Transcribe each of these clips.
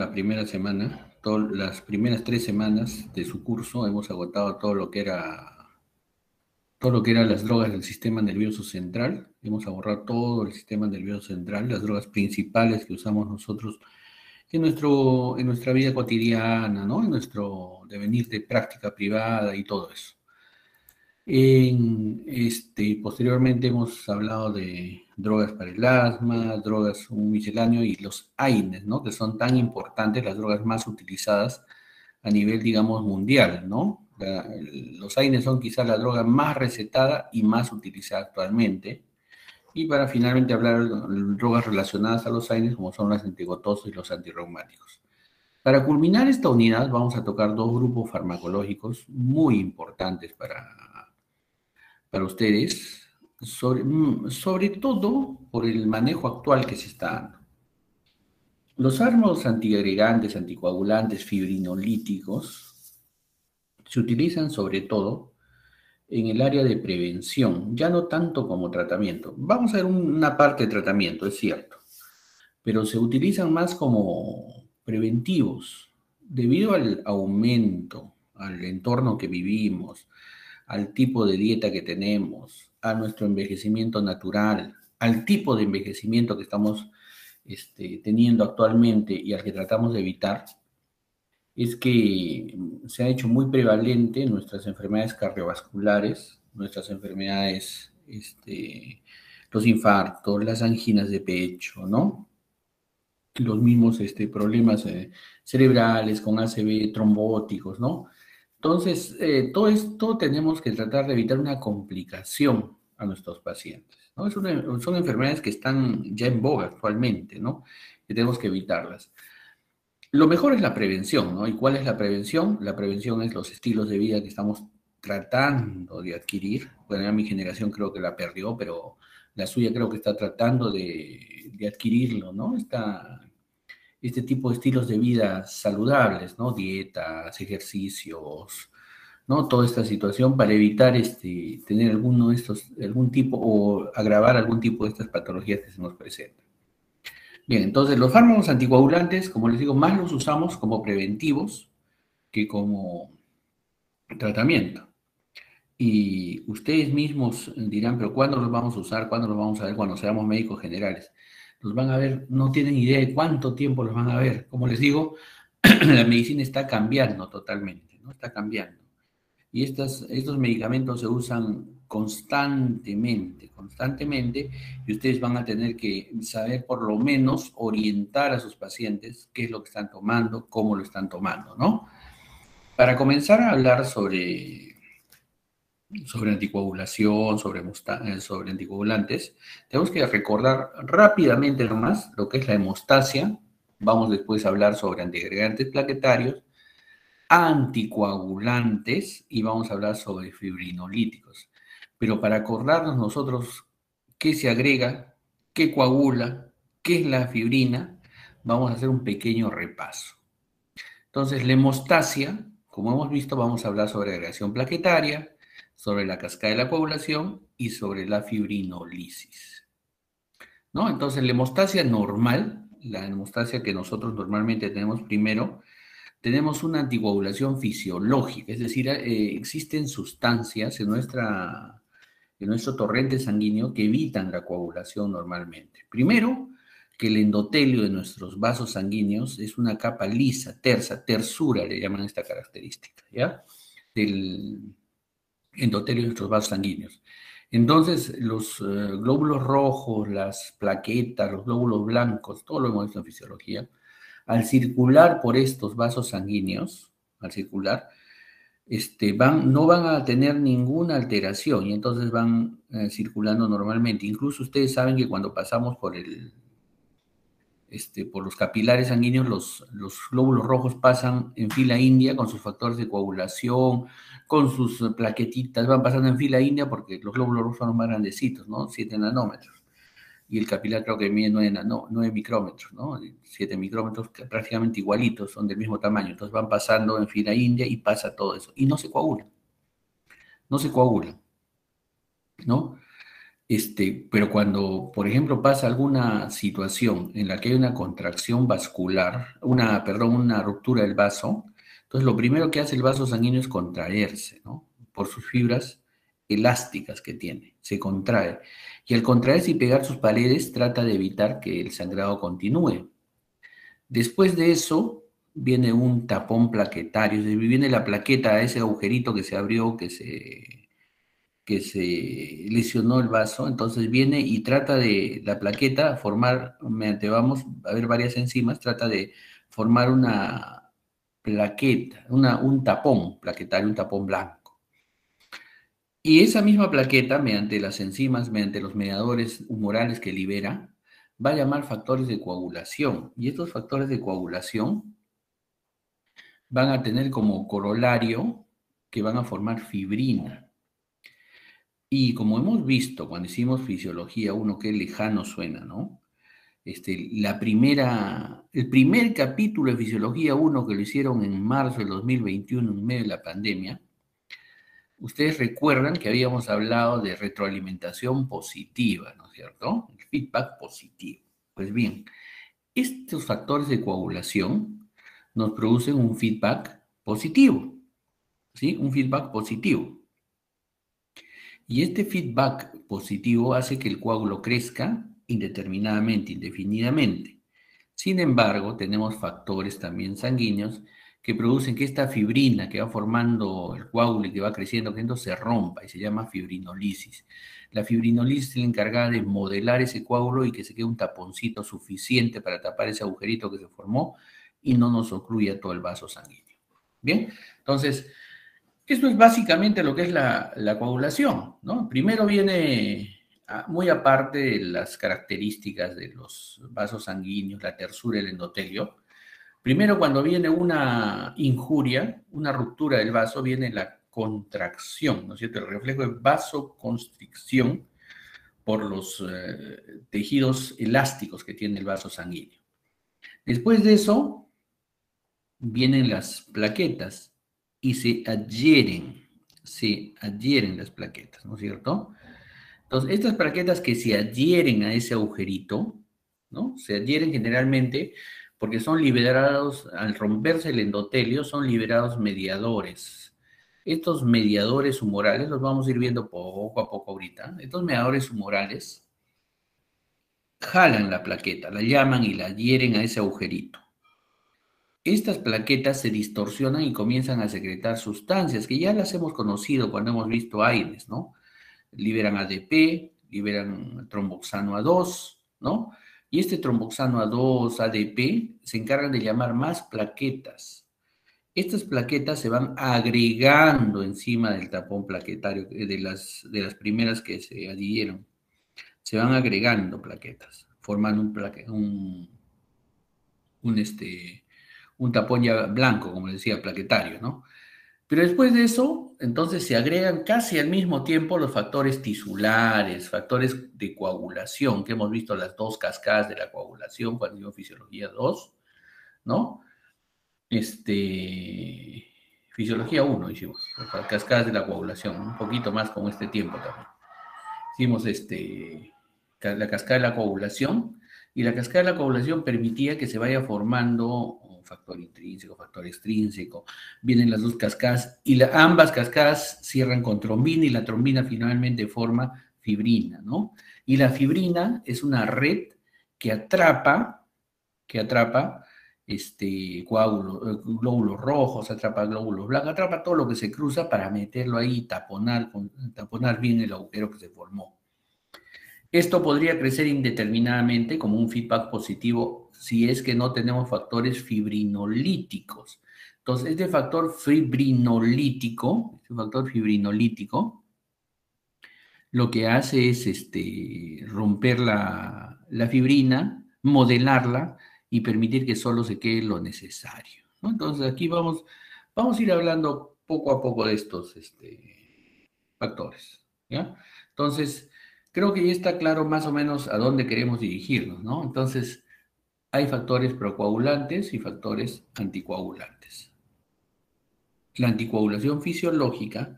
la primera semana, las primeras 3 semanas de su curso, hemos agotado todo lo que era las drogas del sistema nervioso central. Hemos abordado todo el sistema nervioso central, las drogas principales que usamos nosotros en nuestra vida cotidiana, ¿no? En nuestro devenir de práctica privada y todo eso. Posteriormente hemos hablado de drogas para el asma, drogas un misceláneo y los AINES, ¿no? Que son tan importantes, las drogas más utilizadas a nivel, digamos, mundial, ¿no? Los AINES son quizás la droga más recetada y más utilizada actualmente. Y para finalmente hablar de drogas relacionadas a los AINES, como son las antigotosos y los antirreumáticos. Para culminar esta unidad, vamos a tocar dos grupos farmacológicos muy importantes para ustedes, sobre todo por el manejo actual que se está dando. Los fármacos antiagregantes, anticoagulantes, fibrinolíticos, se utilizan sobre todo en el área de prevención, ya no tanto como tratamiento. Vamos a ver una parte de tratamiento, es cierto, pero se utilizan más como preventivos, debido al aumento, al entorno que vivimos, al tipo de dieta que tenemos, a nuestro envejecimiento natural, al tipo de envejecimiento que estamos teniendo actualmente y al que tratamos de evitar, es que se ha hecho muy prevalente nuestras enfermedades cardiovasculares, nuestras enfermedades, los infartos, las anginas de pecho, ¿no? Los mismos problemas cerebrales con ACV, trombóticos, ¿no? Entonces, todo esto tenemos que tratar de evitar una complicación a nuestros pacientes, ¿no? Son enfermedades que están ya en boga actualmente, ¿no? Que tenemos que evitarlas. Lo mejor es la prevención, ¿no? ¿Y cuál es la prevención? La prevención es los estilos de vida que estamos tratando de adquirir. Bueno, ya mi generación creo que la perdió, pero la suya creo que está tratando de adquirirlo, ¿no? Este tipo de estilos de vida saludables, ¿no? Dietas, ejercicios, ¿no? Toda esta situación para evitar tener alguno de estos, algún tipo o agravar algún tipo de estas patologías que se nos presentan. Bien, entonces los fármacos anticoagulantes, como les digo, más los usamos como preventivos que como tratamiento. Y ustedes mismos dirán, pero ¿cuándo los vamos a usar? ¿Cuándo los vamos a ver? Cuando seamos médicos generales. Los van a ver, no tienen idea de cuánto tiempo los van a ver. Como les digo, la medicina está cambiando totalmente, ¿no? Está cambiando. Y estos medicamentos se usan constantemente, y ustedes van a tener que saber por lo menos orientar a sus pacientes qué es lo que están tomando, cómo lo están tomando, ¿no? Para comenzar a hablar sobre anticoagulación, sobre anticoagulantes, tenemos que recordar rápidamente nomás lo que es la hemostasia. Vamos después a hablar sobre antiagregantes plaquetarios, anticoagulantes y vamos a hablar sobre fibrinolíticos. Pero para acordarnos nosotros qué se agrega, qué coagula, qué es la fibrina, vamos a hacer un pequeño repaso. Entonces, la hemostasia, como hemos visto, vamos a hablar sobre agregación plaquetaria, sobre la cascada de la coagulación y sobre la fibrinolisis, ¿no? Entonces, la hemostasia normal, la hemostasia que nosotros normalmente tenemos primero, tenemos una anticoagulación fisiológica, es decir, existen sustancias en nuestro torrente sanguíneo que evitan la coagulación normalmente. Primero, que el endotelio de nuestros vasos sanguíneos es una capa lisa, tersa, tersura le llaman esta característica, ¿ya? Del endotelio de nuestros vasos sanguíneos. Entonces, los glóbulos rojos, las plaquetas, los glóbulos blancos, todo lo hemos visto en fisiología, al circular por estos vasos sanguíneos, al circular, no van a tener ninguna alteración y entonces van circulando normalmente. Incluso ustedes saben que cuando pasamos por los capilares sanguíneos, los glóbulos rojos pasan en fila india con sus factores de coagulación, con sus plaquetitas, van pasando en fila india porque los glóbulos rojos son más grandecitos, ¿no? 7 nanómetros. Y el capilar creo que mide 9 micrómetros, ¿no? 7 micrómetros prácticamente igualitos, son del mismo tamaño. Entonces van pasando en fila india y pasa todo eso. Y no se coagula, no se coagula, ¿no? Pero cuando, por ejemplo, pasa alguna situación en la que hay una contracción vascular, una ruptura del vaso, entonces lo primero que hace el vaso sanguíneo es contraerse, ¿no? Por sus fibras elásticas que tiene, se contrae. Y al contraerse y pegar sus paredes, trata de evitar que el sangrado continúe. Después de eso, viene un tapón plaquetario, es decir, viene la plaqueta, ese agujerito que se abrió, que se lesionó el vaso, entonces viene y trata de la plaqueta formar, mediante vamos a ver varias enzimas, trata de formar una plaqueta, un tapón plaquetario, un tapón blanco. Y esa misma plaqueta, mediante las enzimas, mediante los mediadores humorales que libera, va a llamar factores de coagulación. Y estos factores de coagulación van a tener como corolario que van a formar fibrina. Y como hemos visto cuando hicimos Fisiología 1, qué lejano suena, ¿no? El primer capítulo de Fisiología 1 que lo hicieron en marzo del 2021, en medio de la pandemia, ustedes recuerdan que habíamos hablado de retroalimentación positiva, ¿no es cierto? El feedback positivo. Pues bien, estos factores de coagulación nos producen un feedback positivo, ¿sí? Un feedback positivo. Y este feedback positivo hace que el coágulo crezca indeterminadamente, indefinidamente. Sin embargo, tenemos factores también sanguíneos que producen que esta fibrina que va formando el coágulo y que va creciendo, se rompa y se llama fibrinolisis. La fibrinolisis es la encargada de modelar ese coágulo y que se quede un taponcito suficiente para tapar ese agujerito que se formó y no nos ocluya todo el vaso sanguíneo. Bien, entonces, esto es básicamente lo que es la coagulación, ¿no? Primero viene, muy aparte de las características de los vasos sanguíneos, la tersura del endotelio, primero cuando viene una injuria, una ruptura del vaso, viene la contracción, ¿no es cierto? El reflejo de vasoconstricción por los tejidos elásticos que tiene el vaso sanguíneo. Después de eso, vienen las plaquetas y se adhieren las plaquetas, ¿no es cierto? Entonces, estas plaquetas que se adhieren a ese agujerito, ¿no? Se adhieren generalmente porque son liberados, al romperse el endotelio, son liberados mediadores. Estos mediadores humorales, los vamos a ir viendo poco a poco ahorita, estos mediadores humorales jalan la plaqueta, la llaman y la adhieren a ese agujerito. Estas plaquetas se distorsionan y comienzan a secretar sustancias que ya las hemos conocido cuando hemos visto AINES, ¿no? Liberan ADP, liberan tromboxano A2, ¿no? Y este tromboxano A2, ADP, se encargan de llamar más plaquetas. Estas plaquetas se van agregando encima del tapón plaquetario de las primeras que se adhirieron. Se van agregando plaquetas, forman un tapón ya blanco, como decía, plaquetario, ¿no? Pero después de eso, entonces se agregan casi al mismo tiempo los factores tisulares, factores de coagulación, que hemos visto las dos cascadas de la coagulación cuando hicimos Fisiología 2, ¿no? Fisiología 1 hicimos, las cascadas de la coagulación, un poquito más con este tiempo también. Hicimos la cascada de la coagulación, y la cascada de la coagulación permitía que se vaya formando un factor intrínseco, factor extrínseco, vienen las dos cascadas, y ambas cascadas cierran con trombina, y la trombina finalmente forma fibrina, ¿no? Y la fibrina es una red que atrapa glóbulos rojos, atrapa glóbulos blancos, atrapa todo lo que se cruza para meterlo ahí y taponar bien el agujero que se formó. Esto podría crecer indeterminadamente como un feedback positivo si es que no tenemos factores fibrinolíticos. Entonces, este factor fibrinolítico, lo que hace es romper la fibrina, modelarla y permitir que solo se quede lo necesario, ¿no? Entonces, aquí vamos a ir hablando poco a poco de estos factores, ¿ya? Entonces, creo que ya está claro más o menos a dónde queremos dirigirnos, ¿no? Entonces, hay factores procoagulantes y factores anticoagulantes. La anticoagulación fisiológica,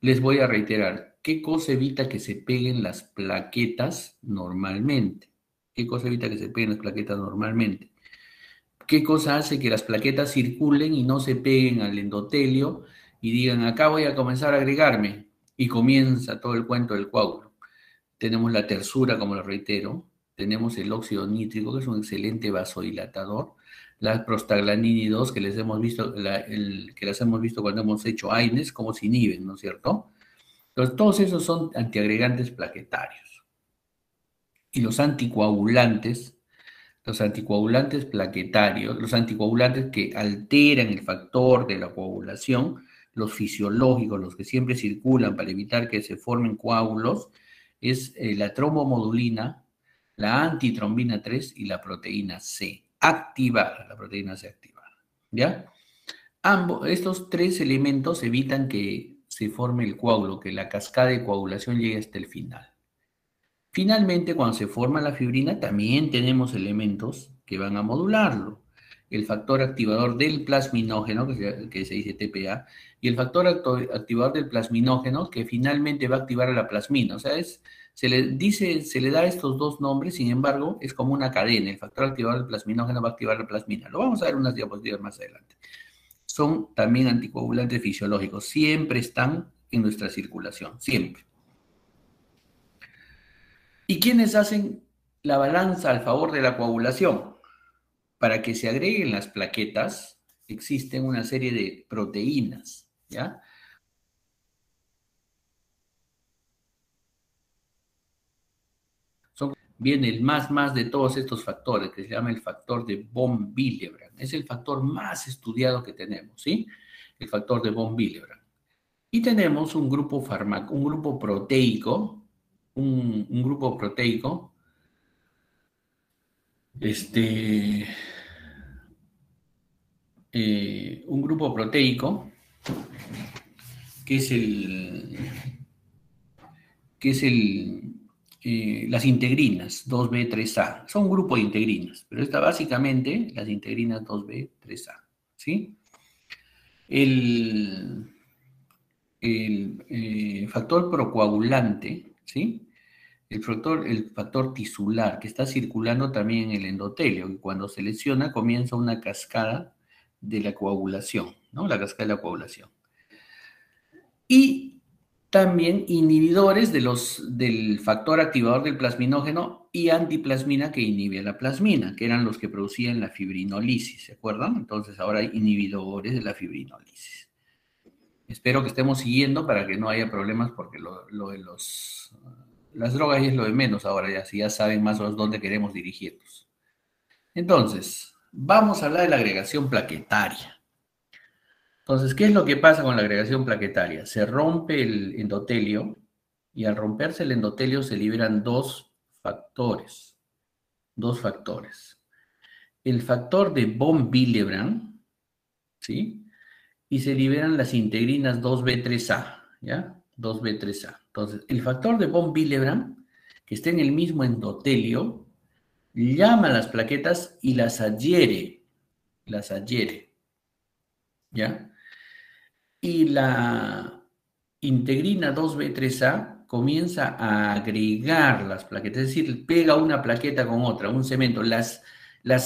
les voy a reiterar, ¿Qué cosa evita que se peguen las plaquetas normalmente? ¿Qué cosa evita que se peguen las plaquetas normalmente? ¿Qué cosa hace que las plaquetas circulen y no se peguen al endotelio y digan, acá voy a comenzar a agregarme? Y comienza todo el cuento del coágulo. Tenemos la tersura, como lo reitero, tenemos el óxido nítrico, que es un excelente vasodilatador, la prostaglandina 2, que les hemos visto, que las hemos visto cuando hemos hecho AINES, cómo se inhiben, ¿no es cierto? Entonces, todos esos son antiagregantes plaquetarios. Y los anticoagulantes plaquetarios, los anticoagulantes que alteran el factor de la coagulación, los fisiológicos, los que siempre circulan para evitar que se formen coágulos, es la trombomodulina, la antitrombina 3 y la proteína C activada, la proteína C activada. ¿Ya? Estos tres elementos evitan que se forme el coágulo, que la cascada de coagulación llegue hasta el final. Finalmente, cuando se forma la fibrina, también tenemos elementos que van a modularlo. El factor activador del plasminógeno, que se dice TPA, y el factor activador del plasminógeno, que finalmente va a activar a la plasmina. O sea, se le da estos dos nombres, sin embargo, es como una cadena. El factor activador del plasminógeno va a activar la plasmina. Lo vamos a ver unas diapositivas más adelante. Son también anticoagulantes fisiológicos. Siempre están en nuestra circulación, siempre. ¿Y quiénes hacen la balanza al favor de la coagulación? Para que se agreguen las plaquetas, existen una serie de proteínas, ¿ya? Viene el más de todos estos factores, que se llama el factor de von Willebrand. Es el factor más estudiado que tenemos, ¿sí? El factor de von Willebrand. Y tenemos un grupo proteico, un grupo proteico, un grupo proteico que es las integrinas 2B3A. Son un grupo de integrinas, pero esta básicamente las integrinas 2B3A, ¿sí? El factor procoagulante, ¿sí? El factor tisular, que está circulando también en el endotelio, y cuando se lesiona comienza una cascada de la coagulación, ¿no? La cascada de la coagulación. Y también inhibidores del factor activador del plasminógeno y antiplasmina que inhibe la plasmina, que eran los que producían la fibrinolisis, ¿se acuerdan? Entonces ahora hay inhibidores de la fibrinolisis. Espero que estemos siguiendo para que no haya problemas, porque lo de las drogas es lo de menos ahora, ya saben más o menos dónde queremos dirigirnos. Entonces, vamos a hablar de la agregación plaquetaria. Entonces, ¿qué es lo que pasa con la agregación plaquetaria? Se rompe el endotelio y al romperse el endotelio se liberan dos factores. El factor de von Willebrand, ¿sí? Y se liberan las integrinas 2B3A, ¿ya? 2B3A. Entonces, el factor de von Willebrand, que está en el mismo endotelio, llama a las plaquetas y las adhiere, ¿ya? Y la integrina 2B3A comienza a agregar las plaquetas, es decir, pega una plaqueta con otra, un cemento, las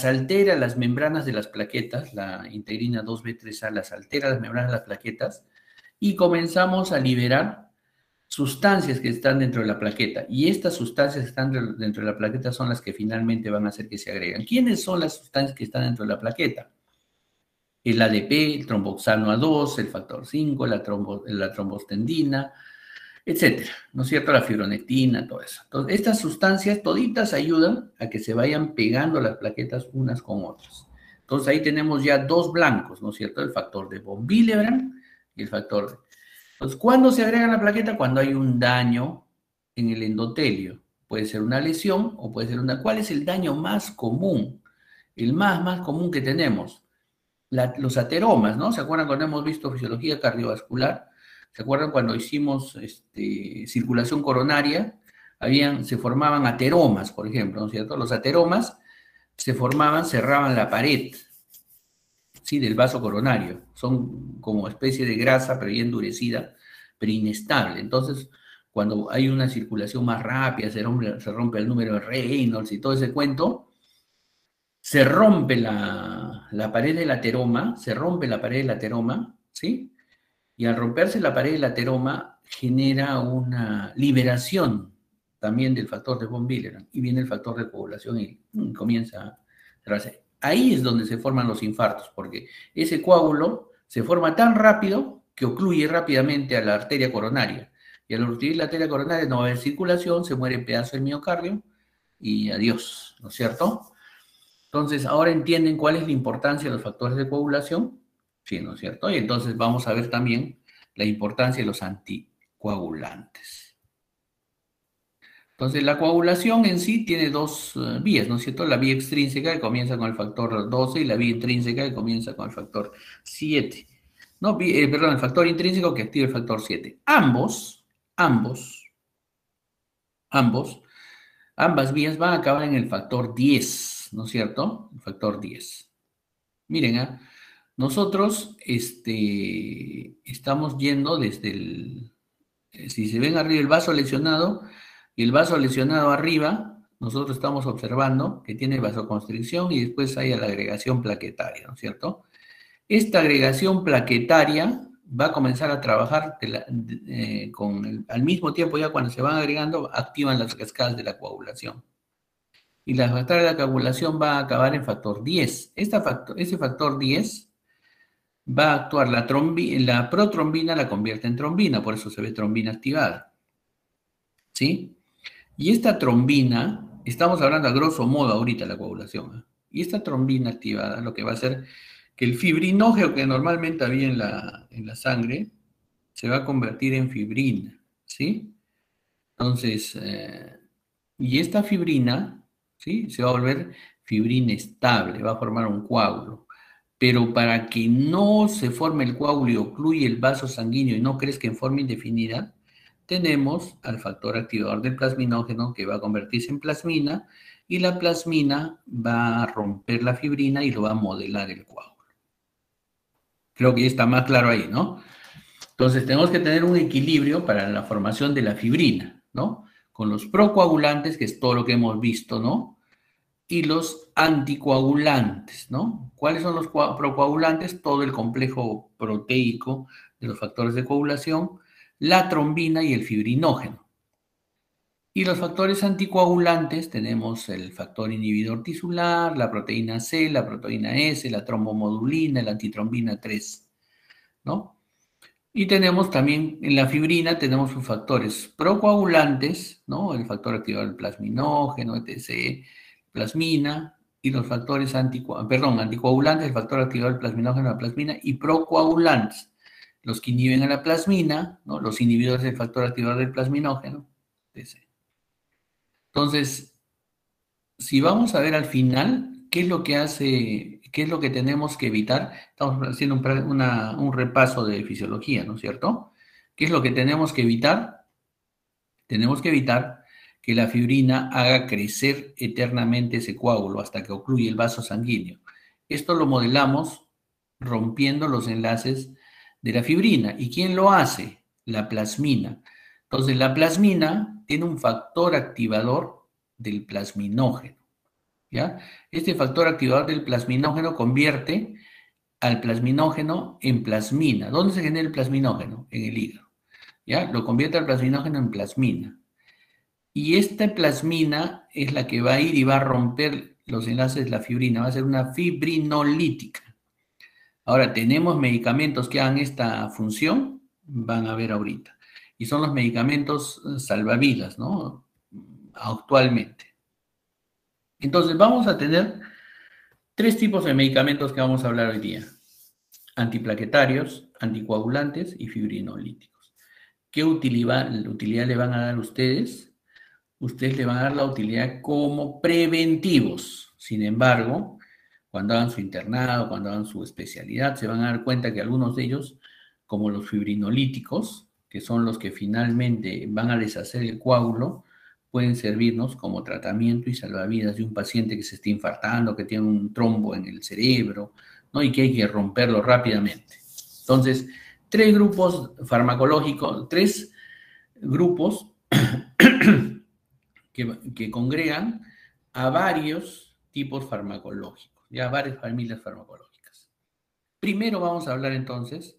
altera las membranas de las plaquetas, la integrina 2B3A las altera las membranas de las plaquetas y comenzamos a liberar sustancias que están dentro de la plaqueta. Y estas sustancias que están dentro de la plaqueta son las que finalmente van a hacer que se agregan. ¿Quiénes son las sustancias que están dentro de la plaqueta? El ADP, el tromboxano A2, el factor 5, la trombostendina, etcétera, ¿no es cierto? La fibronectina, todo eso. Entonces, estas sustancias toditas ayudan a que se vayan pegando las plaquetas unas con otras. Entonces, ahí tenemos ya dos blancos, ¿no es cierto? El factor de von Willebrand y el factor. Entonces, ¿cuándo se agrega la plaqueta? Cuando hay un daño en el endotelio. Puede ser una lesión o puede ser una. ¿Cuál es el daño más común? El más común que tenemos. Los ateromas, ¿no? ¿Se acuerdan cuando hemos visto fisiología cardiovascular? ¿Se acuerdan cuando hicimos circulación coronaria? Se formaban ateromas, por ejemplo, ¿no es cierto? Los ateromas se formaban, cerraban la pared, ¿sí? Del vaso coronario. Son como especie de grasa, pero ya endurecida, pero inestable. Entonces, cuando hay una circulación más rápida, se rompe el número de Reynolds y todo ese cuento, se rompe la pared del ateroma, se rompe la pared del ateroma, ¿sí? Y al romperse la pared del ateroma genera una liberación también del factor de von Willebrand y viene el factor de coagulación y comienza a cerrarse. Ahí es donde se forman los infartos, porque ese coágulo se forma tan rápido que ocluye rápidamente a la arteria coronaria. Y al ocluir la arteria coronaria no va a haber circulación, se muere el pedazo del miocardio y adiós, ¿no es cierto? Entonces, ahora entienden cuál es la importancia de los factores de coagulación, sí, ¿no es cierto? Y entonces vamos a ver también la importancia de los anticoagulantes. Entonces, la coagulación en sí tiene dos vías, ¿no es cierto? La vía extrínseca que comienza con el factor 12 y la vía intrínseca que comienza con el factor 7. No, perdón, el factor intrínseco que activa el factor 7. Ambas vías van a acabar en el factor 10, ¿no es cierto? El factor 10. Miren, nosotros estamos yendo desde si se ven arriba el vaso lesionado y el vaso lesionado arriba, nosotros estamos observando que tiene vasoconstricción y después hay la agregación plaquetaria, ¿no es cierto? Esta agregación plaquetaria va a comenzar a trabajar al mismo tiempo, ya cuando se van agregando, activan las cascadas de la coagulación. Y la cascada de la coagulación va a acabar en factor 10. Ese factor 10 va a actuar la protrombina la convierte en trombina, por eso se ve trombina activada. ¿Sí? Y esta trombina, estamos hablando a grosso modo ahorita de la coagulación, ¿eh? Y esta trombina activada lo que va a hacer que el fibrinógeno que normalmente había en la sangre se va a convertir en fibrina, ¿sí? Entonces, y esta fibrina, ¿sí? Se va a volver fibrina estable, va a formar un coágulo. Pero para que no se forme el coágulo y ocluye el vaso sanguíneo y no crezca en forma indefinida, tenemos al factor activador del plasminógeno que va a convertirse en plasmina y la plasmina va a romper la fibrina y lo va a modelar el coágulo. Creo que ya está más claro ahí, ¿no? Entonces tenemos que tener un equilibrio para la formación de la fibrina, ¿no? Con los procoagulantes, que es todo lo que hemos visto, ¿no? Y los anticoagulantes, ¿no? ¿Cuáles son los procoagulantes? Todo el complejo proteico de los factores de coagulación, la trombina y el fibrinógeno. Y los factores anticoagulantes tenemos el factor inhibidor tisular, la proteína C, la proteína S, la trombomodulina, la antitrombina 3, ¿no? Y tenemos también, en la fibrina tenemos sus factores procoagulantes, ¿no? El factor activador del plasminógeno, etc., plasmina, y los factores anticoagulantes, el factor activador del plasminógeno, la plasmina, y procoagulantes, los que inhiben a la plasmina, ¿no? Los inhibidores del factor activador del plasminógeno, etc. Entonces, si vamos a ver al final, ¿qué es lo que tenemos que evitar? Estamos haciendo un repaso de fisiología, ¿no es cierto? ¿Qué es lo que tenemos que evitar? Tenemos que evitar que la fibrina haga crecer eternamente ese coágulo hasta que ocluye el vaso sanguíneo. Esto lo modelamos rompiendo los enlaces de la fibrina. ¿Y quién lo hace? La plasmina. Entonces, la plasmina tiene un factor activador del plasminógeno, ¿ya? Este factor activador del plasminógeno convierte al plasminógeno en plasmina. ¿Dónde se genera el plasminógeno? En el hígado, ¿ya? Lo convierte al plasminógeno en plasmina. Y esta plasmina es la que va a ir y va a romper los enlaces de la fibrina, va a ser una fibrinolítica. Ahora, ¿tenemos medicamentos que hagan esta función? Van a ver ahorita. Y son los medicamentos salvavidas, ¿no? Actualmente. Entonces, vamos a tener 3 tipos de medicamentos que vamos a hablar hoy día: antiplaquetarios, anticoagulantes y fibrinolíticos. ¿Qué utilidad le van a dar ustedes? Ustedes le van a dar la utilidad como preventivos. Sin embargo, cuando hagan su internado, cuando hagan su especialidad, se van a dar cuenta que algunos de ellos, como los fibrinolíticos, que son los que finalmente van a deshacer el coágulo, pueden servirnos como tratamiento y salvavidas de un paciente que se está infartando, que tiene un trombo en el cerebro, ¿no? Y que hay que romperlo rápidamente. Entonces, 3 grupos farmacológicos, 3 grupos que congregan a varios tipos farmacológicos, ya varias familias farmacológicas. Primero vamos a hablar entonces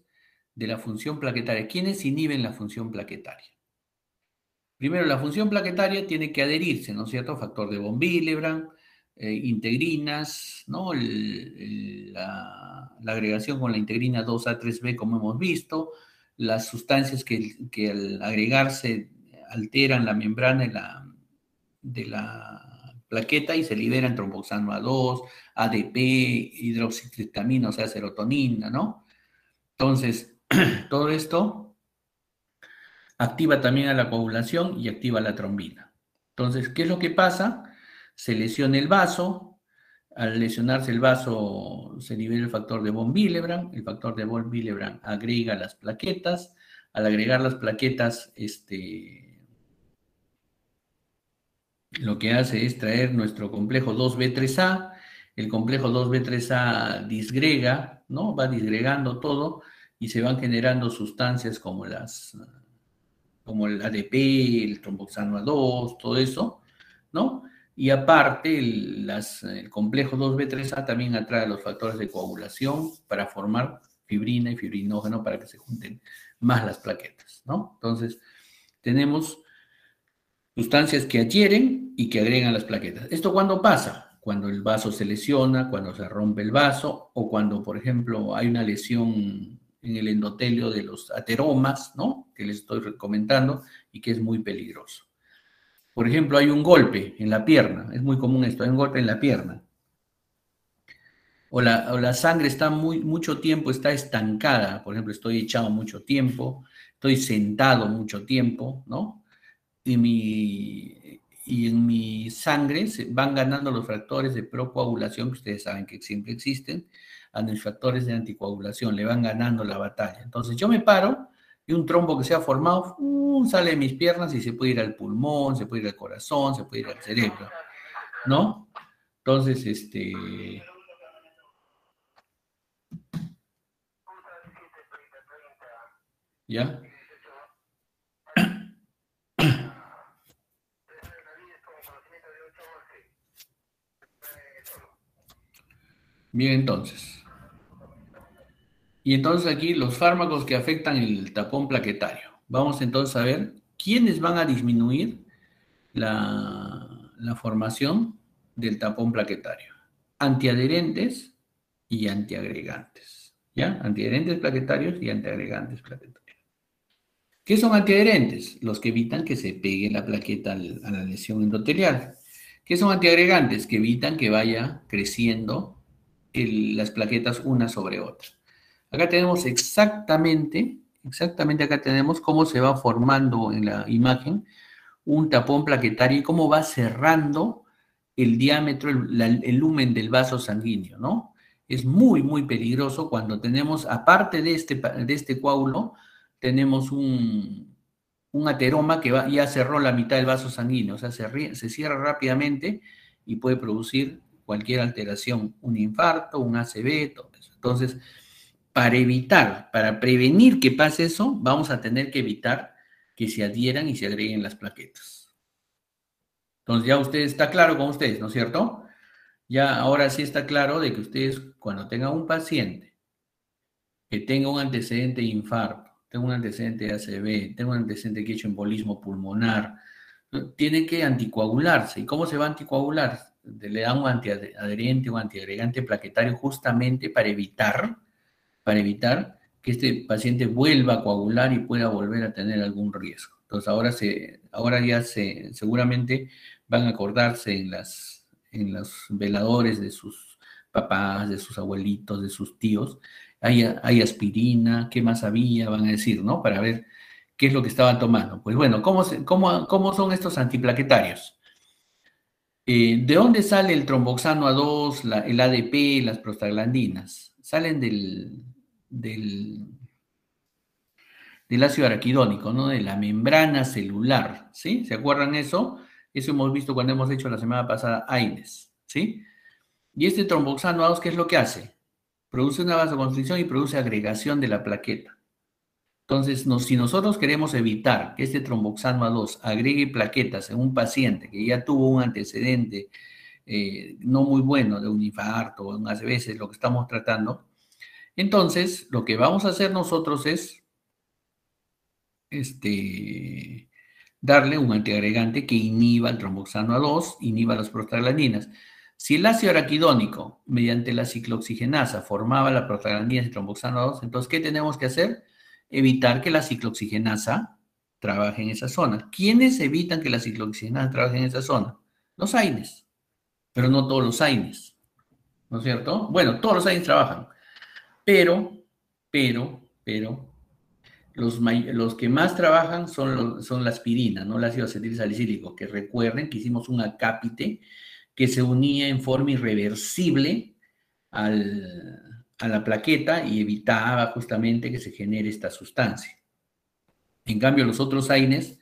de la función plaquetaria. ¿Quiénes inhiben la función plaquetaria? Primero, la función plaquetaria tiene que adherirse, ¿no es cierto? Factor de von Willebrand, integrinas, ¿no? La agregación con la integrina 2A3B, como hemos visto, las sustancias que al agregarse alteran la membrana de la plaqueta y se liberan tromboxano A2, ADP, hidroxitriptamina, o sea, serotonina, ¿no? Entonces, todo esto activa también a la coagulación y activa la trombina. Entonces, ¿qué es lo que pasa? Se lesiona el vaso, al lesionarse el vaso se libera el factor de von Willebrand, el factor de von Willebrand agrega las plaquetas, al agregar las plaquetas, lo que hace es traer nuestro complejo 2B3A, el complejo 2B3A disgrega, ¿no? Va disgregando todo y se van generando sustancias como el ADP, el tromboxano A2, todo eso, ¿no? Y aparte, el complejo 2B3A también atrae los factores de coagulación para formar fibrina y fibrinógeno para que se junten más las plaquetas, ¿no? Entonces, tenemos sustancias que adhieren y que agregan las plaquetas. ¿Esto cuándo pasa? Cuando el vaso se lesiona, cuando se rompe el vaso o cuando, por ejemplo, hay una lesión en el endotelio de los ateromas, ¿no? Que les estoy comentando y que es muy peligroso. Por ejemplo, hay un golpe en la pierna, es muy común esto, hay un golpe en la pierna. O la sangre está mucho tiempo, está estancada. Por ejemplo, estoy echado mucho tiempo, estoy sentado mucho tiempo, ¿no? Y en mi sangre se van ganando los factores de procoagulación, que ustedes saben que siempre existen, a los factores de anticoagulación, le van ganando la batalla. Entonces yo me paro y un trombo que se ha formado sale de mis piernas y se puede ir al pulmón, se puede ir al corazón, se puede ir al cerebro, ¿no? Entonces, ¿ya? Bien, entonces. Y entonces aquí los fármacos que afectan el tapón plaquetario. Vamos entonces a ver quiénes van a disminuir la formación del tapón plaquetario. Antiadherentes y antiagregantes. ¿Ya? Antiadherentes plaquetarios y antiagregantes plaquetarios. ¿Qué son antiadherentes? Los que evitan que se pegue la plaqueta a la lesión endotelial. ¿Qué son antiagregantes? Que evitan que vaya creciendo las plaquetas una sobre otra. Acá tenemos exactamente acá tenemos cómo se va formando en la imagen un tapón plaquetario y cómo va cerrando el diámetro, el lumen del vaso sanguíneo, ¿no? Es muy, muy peligroso cuando tenemos, aparte de este coágulo, tenemos un ateroma que ya cerró la mitad del vaso sanguíneo, o sea, se cierra rápidamente y puede producir cualquier alteración, un infarto, un ACV, todo eso. Entonces, para prevenir que pase eso, vamos a tener que evitar que se adhieran y se agreguen las plaquetas. Entonces ya usted está claro con ustedes, ¿no es cierto? Ya ahora sí está claro de que ustedes cuando tengan un paciente que tenga un antecedente de infarto, tenga un antecedente de ACV, tenga un antecedente que ha hecho embolismo pulmonar, tiene que anticoagularse. ¿Y cómo se va a anticoagular? Le da un antiadherente o antiagregante plaquetario justamente para evitar que este paciente vuelva a coagular y pueda volver a tener algún riesgo. Entonces seguramente van a acordarse en los veladores de sus papás, de sus abuelitos, de sus tíos. Hay aspirina, ¿qué más había? Van a decir, ¿no? Para ver qué es lo que estaban tomando. Pues bueno, ¿cómo son estos antiplaquetarios? ¿De dónde sale el tromboxano A2, el ADP, las prostaglandinas? Salen del, del ácido araquidónico, ¿no? De la membrana celular, ¿sí? ¿Se acuerdan eso? Eso hemos visto cuando hemos hecho la semana pasada AINES, ¿sí? Y este tromboxano A2, ¿qué es lo que hace? Produce una vasoconstricción y produce agregación de la plaqueta. Entonces, si nosotros queremos evitar que este tromboxano A2 agregue plaquetas en un paciente que ya tuvo un antecedente no muy bueno de un infarto o unas veces lo que estamos tratando, entonces lo que vamos a hacer nosotros es darle un antiagregante que inhiba el tromboxano A2, inhiba las prostaglandinas. Si el ácido araquidónico, mediante la ciclooxigenasa, formaba la prostaglandina y tromboxano A2, entonces, ¿qué tenemos que hacer? Evitar que la ciclooxigenasa trabaje en esa zona. ¿Quiénes evitan que la ciclooxigenasa trabaje en esa zona? Los AINES, pero no todos los AINES, ¿no es cierto? Bueno, todos los AINES trabajan, pero, los que más trabajan son la aspirina, no el ácido acetilsalicílico, que recuerden que hicimos un acápite que se unía en forma irreversible a la plaqueta y evitaba justamente que se genere esta sustancia. En cambio, los otros AINES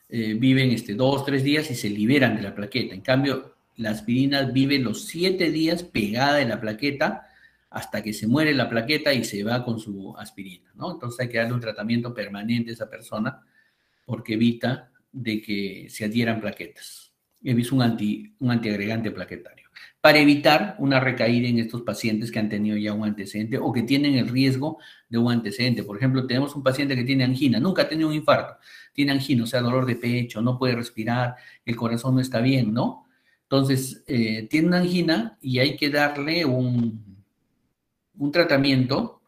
viven 2-3 días y se liberan de la plaqueta. En cambio, la aspirina vive los 7 días pegada en la plaqueta hasta que se muere la plaqueta y se va con su aspirina, ¿no? Entonces hay que darle un tratamiento permanente a esa persona porque evita de que se adhieran plaquetas. Es un antiagregante plaquetario. Para evitar una recaída en estos pacientes que han tenido ya un antecedente o que tienen el riesgo de un antecedente. Por ejemplo, tenemos un paciente que tiene angina, nunca ha tenido un infarto, tiene angina, o sea, dolor de pecho, no puede respirar, el corazón no está bien, ¿no? Entonces, tiene una angina y hay que darle un tratamiento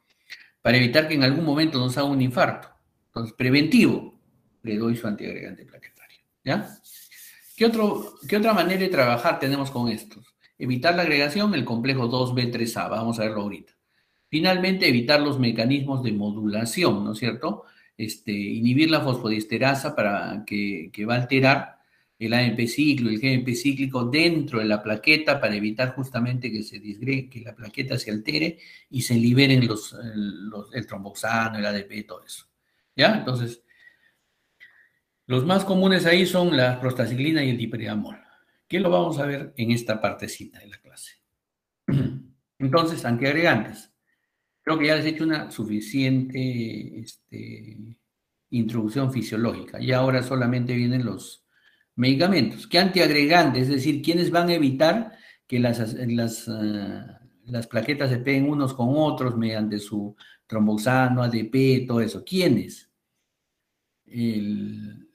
para evitar que en algún momento nos haga un infarto. Entonces, preventivo, le doy su antiagregante plaquetario. ¿Ya? ¿Qué otra manera de trabajar tenemos con estos? Evitar la agregación, el complejo 2B3A, vamos a verlo ahorita. Finalmente, evitar los mecanismos de modulación, ¿no es cierto? Inhibir la fosfodiesterasa para que va a alterar el AMP ciclo, el GMP cíclico dentro de la plaqueta para evitar justamente que se disgregue, que la plaqueta se altere y se liberen el tromboxano, el ADP, todo eso. ¿Ya? Entonces, los más comunes ahí son la prostaciclina y el diperiamol, que lo vamos a ver en esta partecita de la clase. Entonces, antiagregantes. Creo que ya les he hecho una suficiente introducción fisiológica y ahora solamente vienen los medicamentos. ¿Qué antiagregantes? Es decir, ¿quiénes van a evitar que las plaquetas se peguen unos con otros mediante su tromboxano, ADP, todo eso? ¿Quiénes? El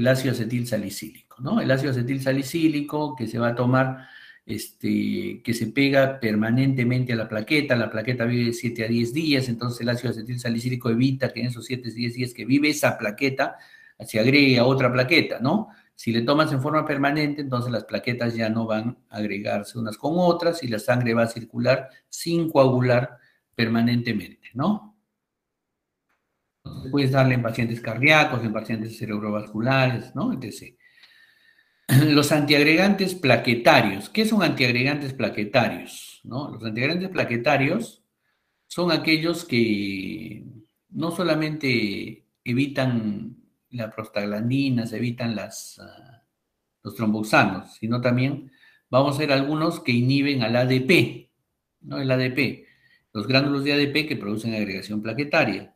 ácido acetil salicílico, ¿no? El ácido acetil salicílico que se va a tomar, que se pega permanentemente a la plaqueta vive 7 a 10 días, entonces el ácido acetil salicílico evita que en esos 7 a 10 días que vive esa plaqueta se agregue a otra plaqueta, ¿no? Si le tomas en forma permanente, entonces las plaquetas ya no van a agregarse unas con otras y la sangre va a circular sin coagular permanentemente, ¿no? Puedes darle en pacientes cardíacos, en pacientes cerebrovasculares, ¿no? Etc. Los antiagregantes plaquetarios. ¿Qué son antiagregantes plaquetarios? ¿No? Los antiagregantes plaquetarios son aquellos que no solamente evitan la prostaglandina, evitan los tromboxanos, sino también vamos a ver algunos que inhiben al ADP, ¿no? El ADP, los gránulos de ADP que producen agregación plaquetaria.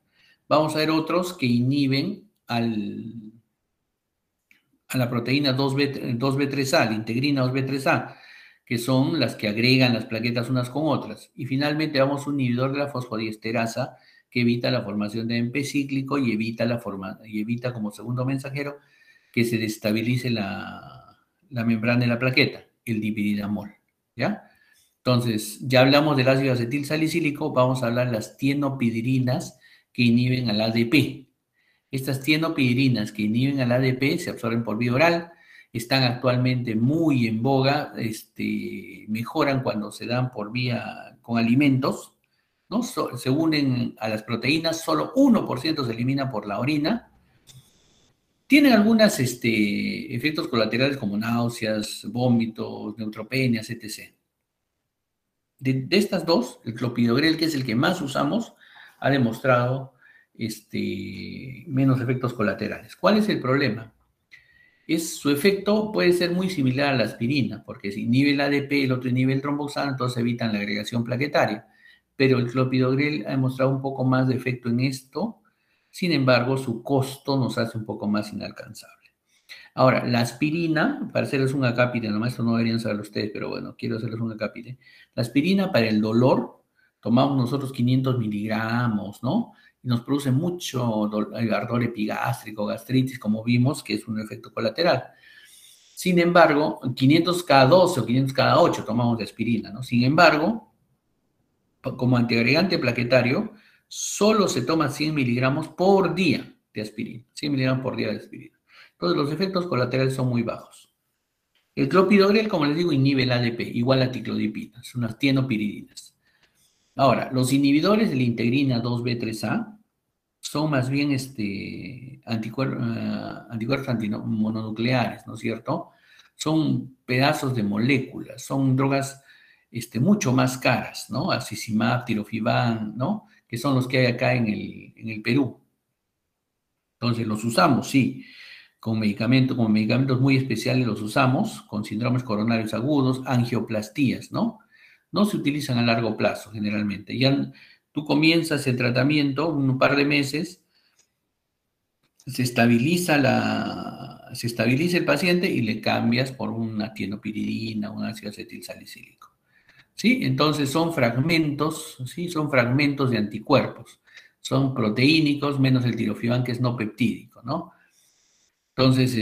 Vamos a ver otros que inhiben a la proteína 2B3A, la integrina 2B3A, que son las que agregan las plaquetas unas con otras. Y finalmente vamos a un inhibidor de la fosfodiesterasa que evita la formación de AMP cíclico y evita como segundo mensajero que se destabilice la membrana de la plaqueta, el dipiridamol, ¿ya? Entonces, ya hablamos del ácido acetil salicílico, vamos a hablar de las tienopidirinas que inhiben al ADP. Estas tienopidirinas que inhiben al ADP se absorben por vía oral, están actualmente muy en boga, mejoran cuando se dan por vía con alimentos, ¿no? Se unen a las proteínas, solo 1% se elimina por la orina. Tienen algunos efectos colaterales como náuseas, vómitos, neutropenias, etc. De estas dos, el clopidogrel, que es el que más usamos, ha demostrado menos efectos colaterales. ¿Cuál es el problema? Su efecto puede ser muy similar a la aspirina, porque si inhibe el ADP, el otro inhibe el tromboxano, entonces evitan la agregación plaquetaria. Pero el clopidogrel ha demostrado un poco más de efecto en esto, Sin embargo, su costo nos hace un poco más inalcanzable. Ahora, la aspirina, para hacerles un acápite, nomás esto no deberían saberlo ustedes, pero bueno, quiero hacerles un acápite. La aspirina para el dolor, tomamos nosotros 500 miligramos, ¿no? Y nos produce mucho ardor epigástrico, gastritis, como vimos, que es un efecto colateral. Sin embargo, 500 cada 12 o 500 cada 8 tomamos de aspirina, ¿no? Sin embargo, como antiagregante plaquetario, solo se toma 100 miligramos por día de aspirina, 100 miligramos por día de aspirina. Entonces, los efectos colaterales son muy bajos. El clopidogrel, como les digo, inhibe el ADP, igual a ticlodipina, son unas tienopiridinas. Ahora, los inhibidores de la integrina 2B3A son más bien anticuerpos mononucleares, ¿no es cierto? Son pedazos de moléculas, son drogas mucho más caras, ¿no? Acicimab, tirofiban, ¿no? Que son los que hay acá en el Perú. Entonces, los usamos, sí, con medicamentos muy especiales los usamos, con síndromes coronarios agudos, angioplastías, ¿no? No se utilizan a largo plazo generalmente. Ya tú comienzas el tratamiento, un par de meses, se estabiliza el paciente y le cambias por una tienopiridina, un ácido acetilsalicílico. ¿Sí? Entonces son fragmentos, ¿sí? Son fragmentos de anticuerpos. Son proteínicos menos el tirofiban que es no peptídico, ¿no? Entonces,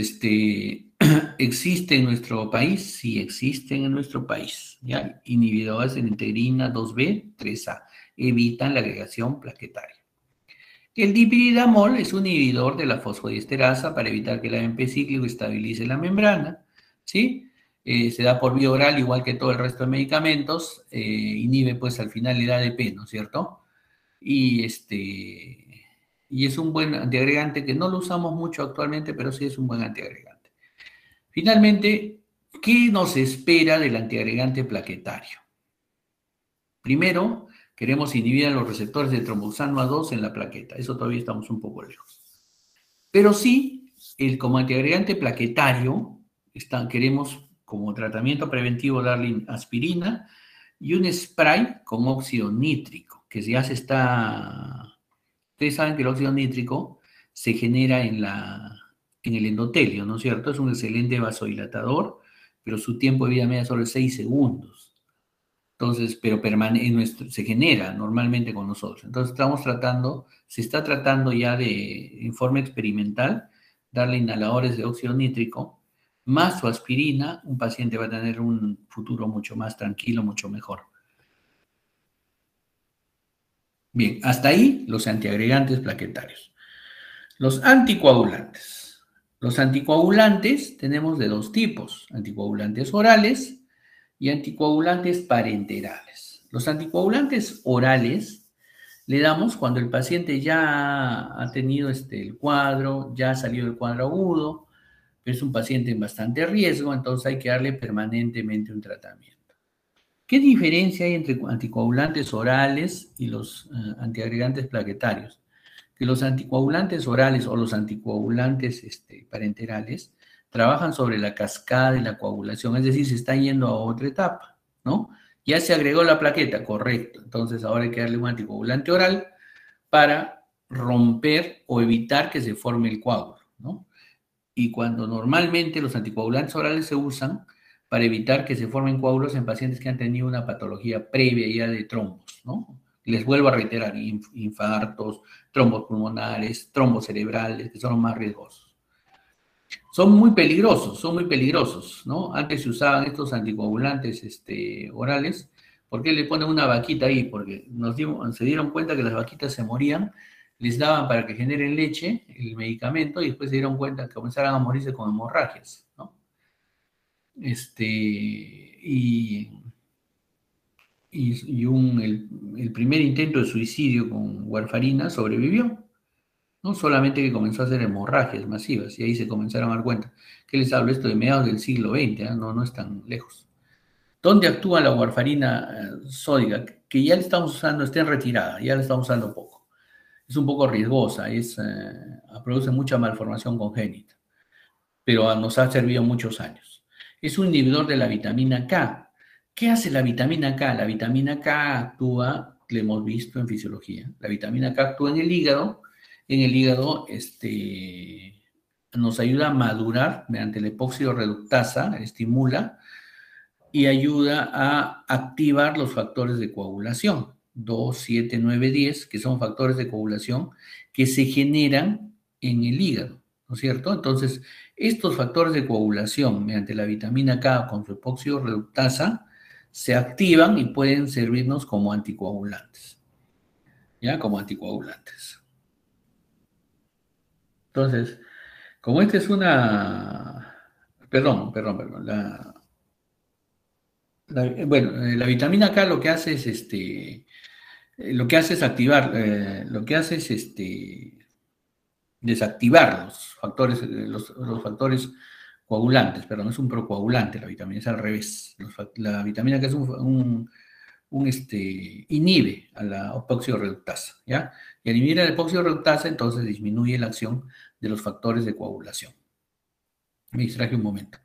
¿existe en nuestro país? Sí, existen en nuestro país, ¿ya? Inhibidores de integrina 2B, 3A, evitan la agregación plaquetaria. El dipiridamol es un inhibidor de la fosfodiesterasa para evitar que el AMP cíclico estabilice la membrana, ¿sí? Se da por vía oral, igual que todo el resto de medicamentos, inhibe pues al final el ADP, ¿no es cierto? Y, y es un buen antiagregante que no lo usamos mucho actualmente, pero sí es un buen antiagregante. Finalmente, ¿qué nos espera del antiagregante plaquetario? Primero, queremos inhibir a los receptores de tromboxano A2 en la plaqueta. Eso todavía estamos un poco lejos. Pero sí, como antiagregante plaquetario, queremos como tratamiento preventivo darle aspirina y un spray con óxido nítrico, que ya se está... Ustedes saben que el óxido nítrico se genera en el endotelio, ¿no es cierto? Es un excelente vasodilatador, pero su tiempo de vida media solo es 6 segundos. Entonces, pero se genera normalmente con nosotros. Entonces, se está tratando ya de forma experimental, darle inhaladores de óxido nítrico, más su aspirina, un paciente va a tener un futuro mucho más tranquilo, mucho mejor. Bien, hasta ahí los antiagregantes plaquetarios. Los anticoagulantes. Los anticoagulantes tenemos de dos tipos, anticoagulantes orales y anticoagulantes parenterales. Los anticoagulantes orales le damos cuando el paciente ya ha tenido el cuadro, ya ha salido del cuadro agudo, es un paciente en bastante riesgo, entonces hay que darle permanentemente un tratamiento. ¿Qué diferencia hay entre anticoagulantes orales y los antiagregantes plaquetarios? Que los anticoagulantes orales o los anticoagulantes parenterales trabajan sobre la cascada de la coagulación, es decir, se está yendo a otra etapa, ¿no? Ya se agregó la plaqueta, correcto. Entonces ahora hay que darle un anticoagulante oral para romper o evitar que se forme el coágulo, ¿no? Y cuando normalmente los anticoagulantes orales se usan para evitar que se formen coágulos en pacientes que han tenido una patología previa ya de trombos, ¿no? Les vuelvo a reiterar, infartos, trombos pulmonares, trombos cerebrales, que son los más riesgosos. Son muy peligrosos, ¿no? Antes se usaban estos anticoagulantes orales. ¿Por qué le ponen una vaquita ahí? Porque se dieron cuenta que las vaquitas se morían, les daban para que generen leche, el medicamento, y después se dieron cuenta que comenzaron a morirse con hemorragias, ¿no? El primer intento de suicidio con warfarina sobrevivió, ¿no? Solamente que comenzó a hacer hemorragias masivas, y ahí se comenzaron a dar cuenta. ¿Qué les hablo? Esto de mediados del siglo XX, ¿eh? No es tan lejos. ¿Dónde actúa la warfarina sódica? Que ya la estamos usando, está en retirada, ya la estamos usando poco. Es un poco riesgosa, produce mucha malformación congénita, pero nos ha servido muchos años. Es un inhibidor de la vitamina K. ¿Qué hace la vitamina K? La vitamina K actúa, lo hemos visto en fisiología, la vitamina K actúa en el hígado en el hígado, nos ayuda a madurar mediante la epóxido reductasa, estimula y ayuda a activar los factores de coagulación, 2, 7, 9, 10, que son factores de coagulación que se generan en el hígado, ¿no es cierto? Entonces, estos factores de coagulación, mediante la vitamina K con su epóxido reductasa, se activan y pueden servirnos como anticoagulantes, ¿ya? Como anticoagulantes. Entonces, como esta es una... Perdón. La vitamina K lo que hace es lo que hace es activar, lo que hace es desactivar los factores coagulantes, perdón, es un procoagulante la vitamina, es al revés. La vitamina K es inhibe a la epóxido reductasa, ¿ya? Y al inhibir la epóxido reductasa, entonces disminuye la acción de los factores de coagulación. Me distraje un momento.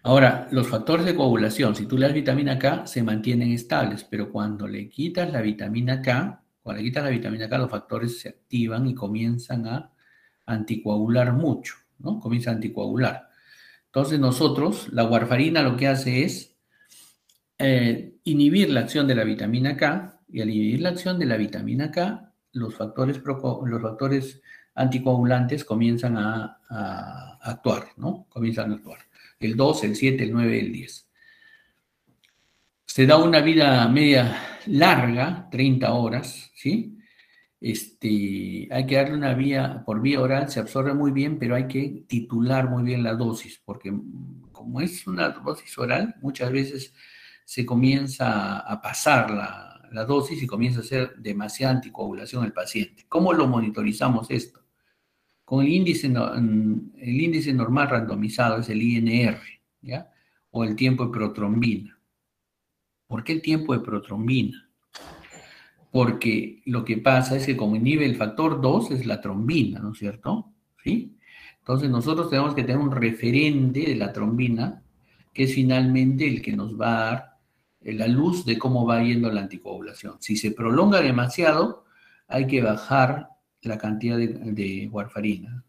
Ahora, los factores de coagulación, si tú le das vitamina K, se mantienen estables, pero cuando le quitas la vitamina K, los factores se activan y comienzan a anticoagular mucho, ¿no? Comienza a anticoagular. Entonces nosotros, la warfarina lo que hace es inhibir la acción de la vitamina K, y al inhibir la acción de la vitamina K, los factores anticoagulantes comienzan a actuar, ¿no? Comienzan a actuar. El 2, el 7, el 9, el 10. Se da una vida media larga, 30 horas, ¿sí? Hay que darle una vía, por vía oral, se absorbe muy bien, pero hay que titular muy bien la dosis, porque como es una dosis oral, muchas veces se comienza a pasar la dosis y comienza a hacer demasiada anticoagulación al paciente. ¿Cómo lo monitorizamos esto? Con el índice normal randomizado, es el INR, ¿ya? O el tiempo de protrombina. ¿Por qué el tiempo de protrombina? Porque lo que pasa es que como inhibe el factor 2 es la trombina, ¿no es cierto? ¿Sí? Entonces nosotros tenemos que tener un referente de la trombina, que es finalmente el que nos va a dar la luz de cómo va yendo la anticoagulación. Si se prolonga demasiado, hay que bajar la cantidad de warfarina.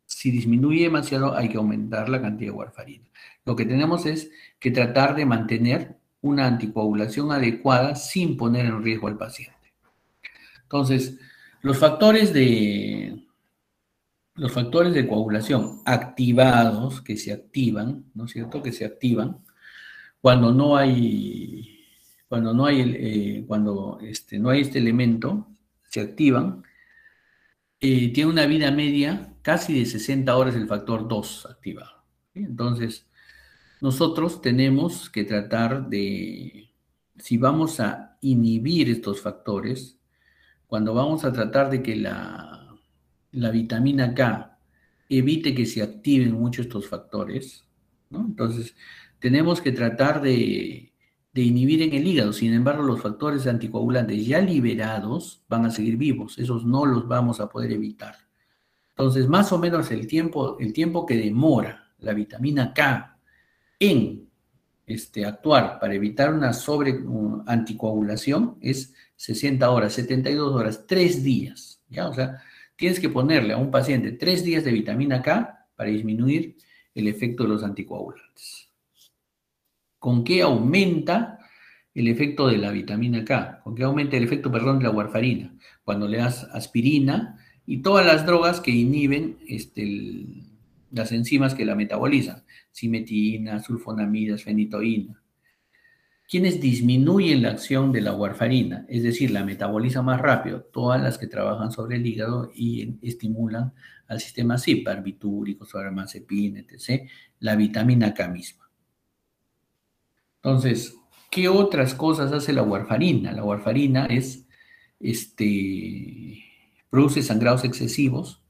Si disminuye demasiado, hay que aumentar la cantidad de warfarina. Lo que tenemos es que tratar de mantener una anticoagulación adecuada sin poner en riesgo al paciente. Entonces, los factores de coagulación activados, que se activan, ¿no es cierto? Que se activan cuando no hay, no hay este elemento, se activan, tiene una vida media casi de 60 horas el factor 2 activado, ¿sí? Entonces, nosotros tenemos que tratar de, si vamos a inhibir estos factores, cuando vamos a tratar de que la vitamina K evite que se activen mucho estos factores, ¿no? Entonces, tenemos que tratar de inhibir en el hígado. Sin embargo, los factores anticoagulantes ya liberados van a seguir vivos. Esos no los vamos a poder evitar. Entonces, más o menos el tiempo que demora la vitamina K en actuar para evitar una anticoagulación es 60 horas, 72 horas, 3 días, ¿ya? O sea, tienes que ponerle a un paciente 3 días de vitamina K para disminuir el efecto de los anticoagulantes. ¿Con qué aumenta el efecto de la vitamina K? ¿Con qué aumenta el efecto, perdón, de la warfarina? Cuando le das aspirina y todas las drogas que inhiben las enzimas que la metabolizan, cimetina, sulfonamidas, fenitoína, quienes disminuyen la acción de la warfarina, es decir, la metaboliza más rápido, todas las que trabajan sobre el hígado y estimulan al sistema SIP, barbitúrico, soramazepina, etc., la vitamina K misma. Entonces, ¿qué otras cosas hace la warfarina? La warfarina produce sangrados excesivos.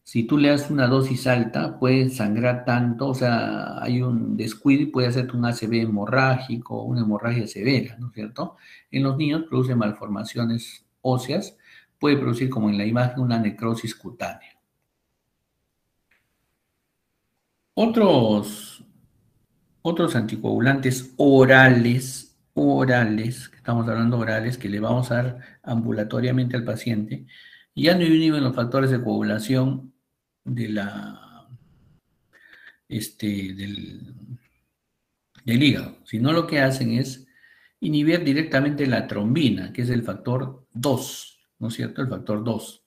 Si tú le das una dosis alta, puede sangrar tanto, o sea, hay un descuido y puede hacerte un ACV hemorrágico, una hemorragia severa, ¿no es cierto? En los niños produce malformaciones óseas, puede producir, como en la imagen, una necrosis cutánea. Otros anticoagulantes orales, que estamos hablando orales, que le vamos a dar ambulatoriamente al paciente, Y ya no inhiben los factores de coagulación de del hígado, sino lo que hacen es inhibir directamente la trombina, que es el factor 2, ¿no es cierto? El factor 2.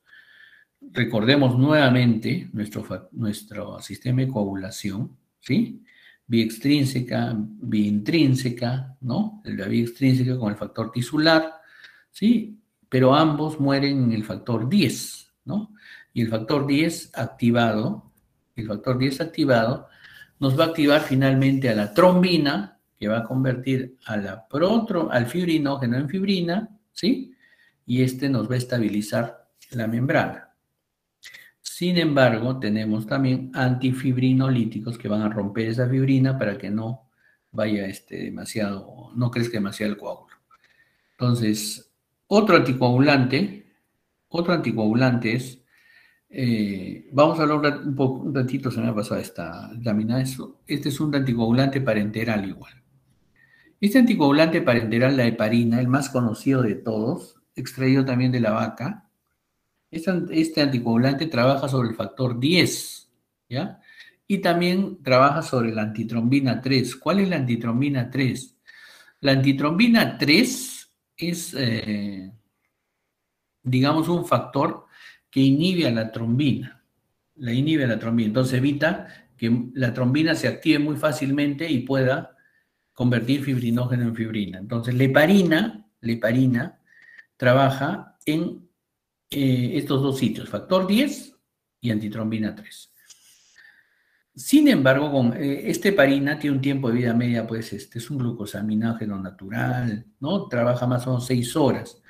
Recordemos nuevamente nuestro sistema de coagulación, ¿sí? Vía extrínseca, vía intrínseca, ¿no? La vía extrínseca con el factor tisular, ¿sí? Pero ambos mueren en el factor 10, ¿no? Y el factor 10 activado nos va a activar finalmente a la trombina, que va a convertir al fibrinógeno en fibrina, ¿sí? Y este nos va a estabilizar la membrana. Sin embargo, tenemos también antifibrinolíticos que van a romper esa fibrina para que no vaya no crezca demasiado el coágulo. Entonces, otro anticoagulante es, vamos a hablar un ratito, se me ha pasado esta lámina, este es un anticoagulante parenteral igual. Este anticoagulante parenteral, la heparina, el más conocido de todos, extraído también de la vaca. Este anticoagulante trabaja sobre el factor 10, ¿ya? Y también trabaja sobre la antitrombina 3. ¿Cuál es la antitrombina 3? La antitrombina 3 es, digamos, un factor que inhibe a la trombina. La inhibe a la trombina. Entonces evita que la trombina se active muy fácilmente y pueda convertir fibrinógeno en fibrina. Entonces, la heparina trabaja en estos dos sitios, factor 10 y antitrombina 3. Sin embargo, esta heparina tiene un tiempo de vida media, pues es un glucosaminógeno natural, ¿no? Trabaja más o menos 6 horas.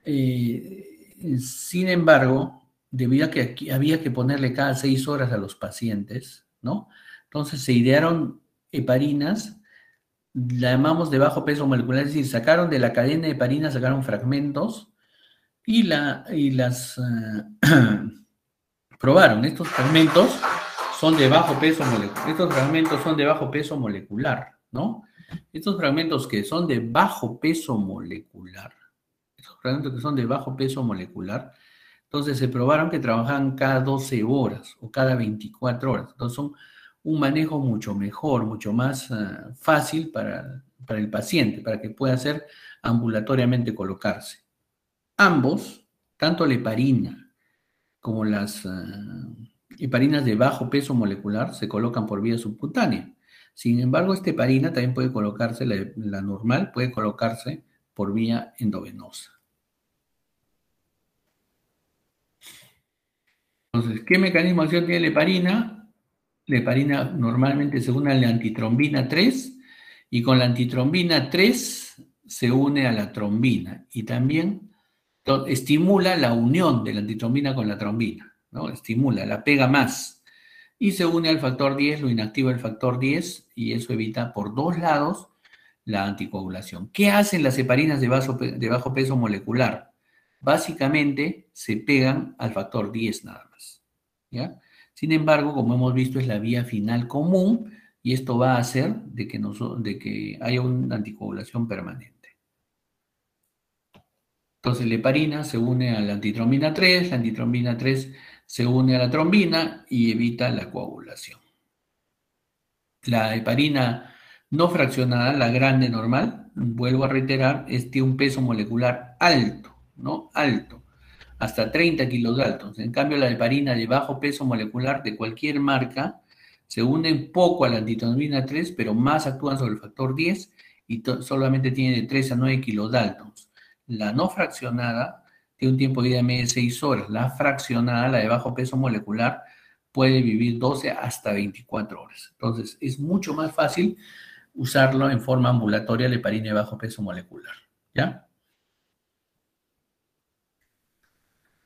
Sin embargo, debido a que había que ponerle cada 6 horas a los pacientes, ¿no? Entonces se idearon heparinas, la llamamos de bajo peso molecular, es decir, sacaron de la cadena de heparinas, sacaron fragmentos y las probaron. Estos fragmentos son de bajo peso molecular. Estos fragmentos son de bajo peso molecular, ¿no? Estos fragmentos que son de bajo peso molecular, entonces se probaron que trabajaban cada 12 horas o cada 24 horas. Entonces son un manejo mucho mejor, mucho más fácil para el paciente, para que pueda hacer ambulatoriamente colocarse. Ambos, tanto la heparina como las heparinas de bajo peso molecular, se colocan por vía subcutánea. Sin embargo, esta heparina también puede colocarse, la normal puede colocarse por vía endovenosa. Entonces, ¿qué mecanismo de acción tiene la heparina? La heparina normalmente se une a la antitrombina 3 y con la antitrombina 3 se une a la trombina y también estimula la unión de la antitrombina con la trombina, ¿no? Estimula, la pega más y se une al factor 10, lo inactiva el factor 10 y eso evita por dos lados la anticoagulación. ¿Qué hacen las heparinas de bajo peso molecular? Básicamente se pegan al factor 10 nada más, ¿ya? Sin embargo, como hemos visto, es la vía final común y esto va a hacer de que haya una anticoagulación permanente. Entonces, la heparina se une a la antitrombina 3, la antitrombina 3 se une a la trombina y evita la coagulación. La heparina no fraccionada, la grande normal, vuelvo a reiterar, tiene un peso molecular alto, ¿no? Alto, hasta 30 kilodaltons. En cambio, la heparina de bajo peso molecular de cualquier marca se unen poco a la antitrombina 3, pero más actúan sobre el factor 10 y solamente tiene de 3 a 9 kilodaltons. La no fraccionada tiene un tiempo de vida media de 6 horas. La fraccionada, la de bajo peso molecular, puede vivir 12 hasta 24 horas. Entonces, es mucho más fácil usarlo en forma ambulatoria la heparina de bajo peso molecular, ¿ya?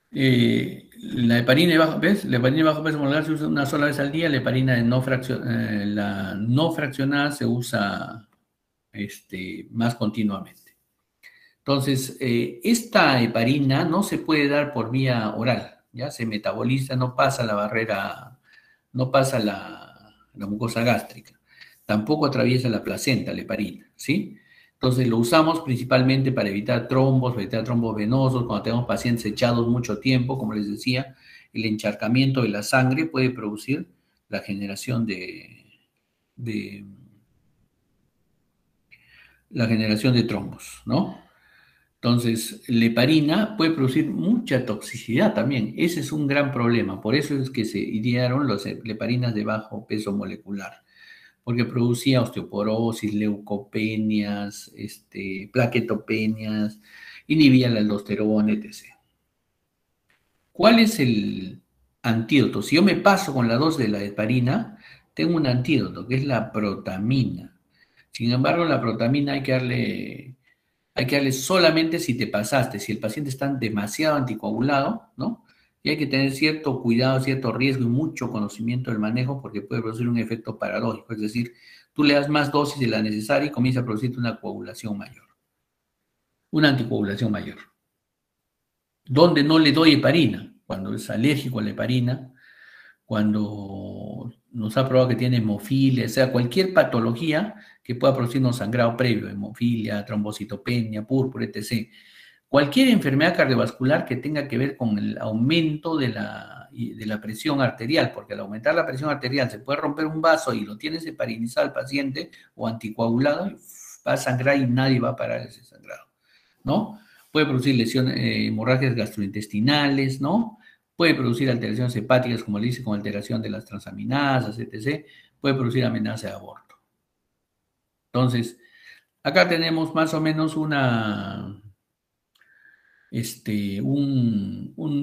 La heparina de bajo peso molecular se usa una sola vez al día, la heparina la no fraccionada se usa más continuamente. Entonces, esta heparina no se puede dar por vía oral, ¿ya? Se metaboliza, no pasa la barrera, no pasa la mucosa gástrica. Tampoco atraviesa la placenta, la heparina, ¿sí? Entonces lo usamos principalmente para evitar trombos venosos, cuando tenemos pacientes echados mucho tiempo, como les decía, el encharcamiento de la sangre puede producir la generación de la generación de trombos, ¿no? Entonces, la heparina puede producir mucha toxicidad también. Ese es un gran problema. Por eso es que se idearon las heparinas de bajo peso molecular, porque producía osteoporosis, leucopenias, plaquetopenias, inhibía la aldosterona, etc. ¿Cuál es el antídoto? Si yo me paso con la dosis de la heparina, tengo un antídoto, que es la protamina. Sin embargo, la protamina hay que darle solamente si te pasaste, si el paciente está demasiado anticoagulado, ¿no? Y hay que tener cierto cuidado, cierto riesgo y mucho conocimiento del manejo porque puede producir un efecto paradójico. Es decir, tú le das más dosis de la necesaria y comienza a producirte una coagulación mayor, una anticoagulación mayor. ¿Dónde no le doy heparina? Cuando es alérgico a la heparina, cuando nos ha probado que tiene hemofilia, o sea, cualquier patología que pueda producirnos sangrado previo, hemofilia, trombocitopenia, púrpura, etc. Cualquier enfermedad cardiovascular que tenga que ver con el aumento de la presión arterial, porque al aumentar la presión arterial se puede romper un vaso y lo tienes heparinizado al paciente o anticoagulado, y va a sangrar y nadie va a parar ese sangrado, ¿no? Puede producir lesiones, hemorragias gastrointestinales, ¿no? Puede producir alteraciones hepáticas, como le dice, con alteración de las transaminasas, etc. Puede producir amenaza de aborto. Entonces, acá tenemos más o menos un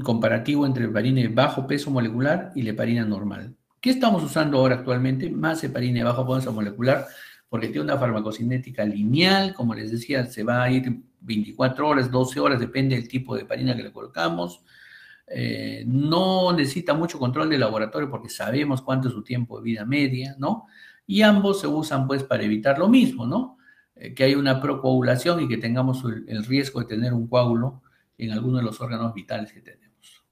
comparativo entre heparina de bajo peso molecular y la heparina normal. ¿Qué estamos usando ahora actualmente? Más heparina de bajo peso molecular, porque tiene una farmacocinética lineal, como les decía, se va a ir 24 horas, 12 horas, depende del tipo de heparina que le colocamos. No necesita mucho control de laboratorio porque sabemos cuánto es su tiempo de vida media, ¿no? Y ambos se usan pues para evitar lo mismo, ¿no? Que haya una procoagulación y que tengamos el riesgo de tener un coágulo en alguno de los órganos vitales que tenemos.